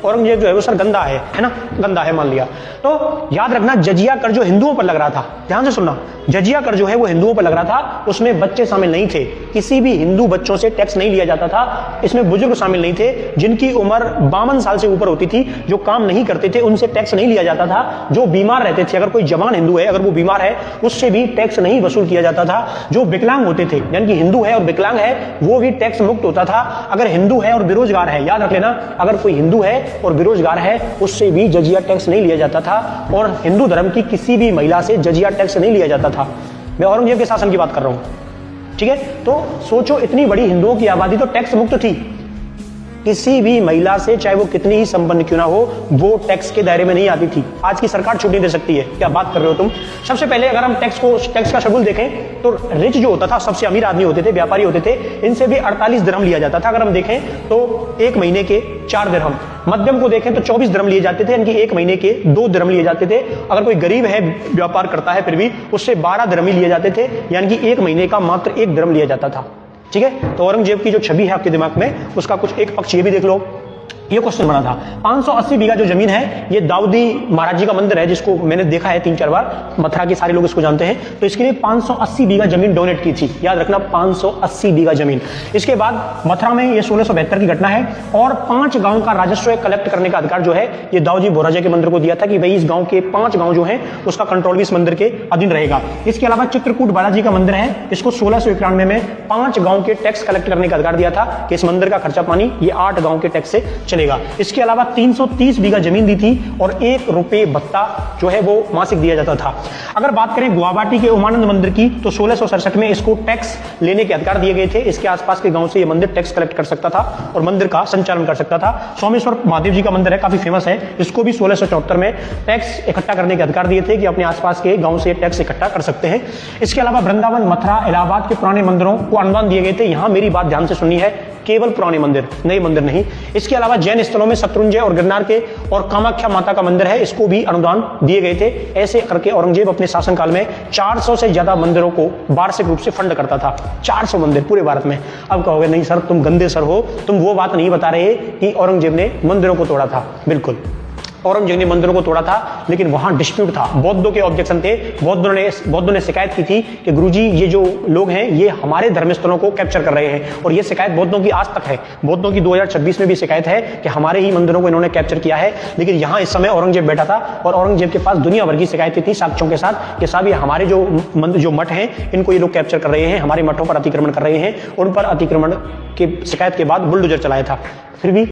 औरंगजेब जो है वो सर गंदा है ना, गंदा है मान लिया। तो याद रखना जजिया कर जो हिंदुओं पर लग रहा था, ध्यान से सुनना, जजिया कर जो है वो हिंदुओं पर लग रहा था, उसमें बच्चे शामिल नहीं थे, किसी भी हिंदू बच्चों से टैक्स नहीं लिया जाता था, इसमें बुजुर्ग शामिल नहीं थे, जिनकी उम्र 52 साल से ऊपर होती थी, जो काम नहीं करते थे उनसे टैक्स नहीं लिया जाता था, जो बीमार रहते थे, अगर कोई जवान हिंदू है अगर वो बीमार है उससे भी टैक्स नहीं वसूल किया जाता था, जो विकलांग होते थे यानी कि हिंदू है और विकलांग है वो भी टैक्स मुक्त होता था, अगर हिंदू है और बेरोजगार है, याद रख लेना, अगर कोई हिंदू है और बेरोजगार है उससे भी जजिया टैक्स नहीं लिया जाता था, और हिंदू धर्म की किसी भी महिला से जजिया टैक्स नहीं लिया जाता था। मैं औरंगजेब के शासन की बात कर रहा हूं, ठीक है। तो सोचो इतनी बड़ी हिंदुओं की आबादी तो टैक्स मुक्त थी, किसी भी महिला से चाहे वो कितनी ही संपन्न क्यों ना हो वो टैक्स के दायरे में नहीं आती थी। आज की सरकार छूट नहीं दे सकती है, क्या बात कर रहे हो तुम। सबसे पहले अगर हम टैक्स का शेड्यूल देखें तो रिच जो होता था, सबसे अमीर आदमी होते थे, व्यापारी होते थे, इनसे भी 48 दिरहम लिया जाता था। अगर हम देखें तो एक महीने के 4 दिरहम, मध्यम को देखें तो 24 दिरहम लिए जाते थे, यानी कि एक महीने के 2 दिरहम लिए जाते थे। अगर कोई गरीब है व्यापार करता है फिर भी उससे 12 दिरहम ही लिए जाते थे, यानी कि एक महीने का मात्र 1 दिरहम लिया जाता था, ठीक है। तो औरंगजेब की जो छवि है आपके दिमाग में उसका कुछ एक पक्ष ये भी देख लो। ये क्वेश्चन बना था 580 बीघा जो जमीन है ये दाऊदी महाराज जी का मंदिर है, जिसको मैंने देखा है 3-4 बार, मथुरा के सारे लोग इसको जानते हैं, तो इसके लिए 580 बीघा जमीन डोनेट की थी, याद रखना 580 बीघा जमीन। इसके बाद मथुरा में ये 1672 की घटना है, और 5 गांव का राजस्व कलेक्ट करने का अधिकार जो है ये दाऊजी बोराजा के मंदिर को दिया था कि भाई इस गांव के 5 गांव जो है उसका कंट्रोल भी इस मंदिर के अधीन रहेगा। इसके अलावा चित्रकूट बालाजी का मंदिर है, इसको 1691 में 5 गांव के टैक्स कलेक्ट करने का अधिकार दिया था कि इस मंदिर का खर्चा पानी ये 8 गांव के टैक्स से चलेगा। इसके अलावा 330 बीघा जमीन दी थी और 1 रुपए भत्ता जो है वो मासिक दिया जाता था। अगर बात करें गुवाहाटी के उमानंद मंदिर की तो 1667 में इसको टैक्स लेने के अधिकार दिए गए थे। इसके आसपास के गांव से ये मंदिर टैक्स कलेक्ट कर सकता था और मंदिर का संचालन कर सकता था। सोमेश्वर महादेव जी का मंदिर है, काफी फेमस है, इसको भी 1674 में टैक्स इकट्ठा करने के अधिकार दिए थे कि अपने आसपास के गांव से टैक्स इकट्ठा कर सकते हैं। इसके अलावा वृंदावन, मथुरा, इलाहाबाद के पुराने मंदिरों को अनुदान दिए गए थे। यहां मेरी बात ध्यान से सुननी है, केवल पुराने मंदिर, नए मंदिर नहीं। इसके अलावा जैन स्थलों में शत्रुंजय और गिरनार के और कामाख्या माता का मंदिर है, इसको भी अनुदान दिए गए थे। ऐसे करके औरंगजेब अपने शासनकाल में 400 से ज्यादा मंदिरों को वार्षिक रूप से फंड करता था। 400 मंदिर पूरे भारत में। अब कहोगे नहीं सर तुम गंदे सर हो, तुम वो बात नहीं बता रहे कि औरंगजेब ने मंदिरों को तोड़ा था। बिल्कुल औरंगजेब ने मंदिरों को तोड़ा था, लेकिन वहां डिस्प्यूट था, बौद्धों के ऑब्जेक्शन थे। बौद्धों ने शिकायत की थी कि गुरुजी ये जो लोग हैं ये हमारे धर्मस्थलों को कैप्चर कर रहे हैं, और ये शिकायत बौद्धों की आज तक है। बौद्धों की 2026 में भी शिकायत है कि हमारे ही मंदिरों को इन्होंने कैप्चर किया है। लेकिन यहां इस समय औरंगजेब बैठा था और औरंगजेब के पास दुनिया भर की शिकायतें थी साक्ष्यों के साथ कि साहब ये हमारे जो मठ हैं इनको ये लोग कैप्चर कर रहे हैं, हमारे मठों पर अतिक्रमण कर रहे हैं। उन पर अतिक्रमण की शिकायत के बाद बुलडोजर चलाया था, फिर भी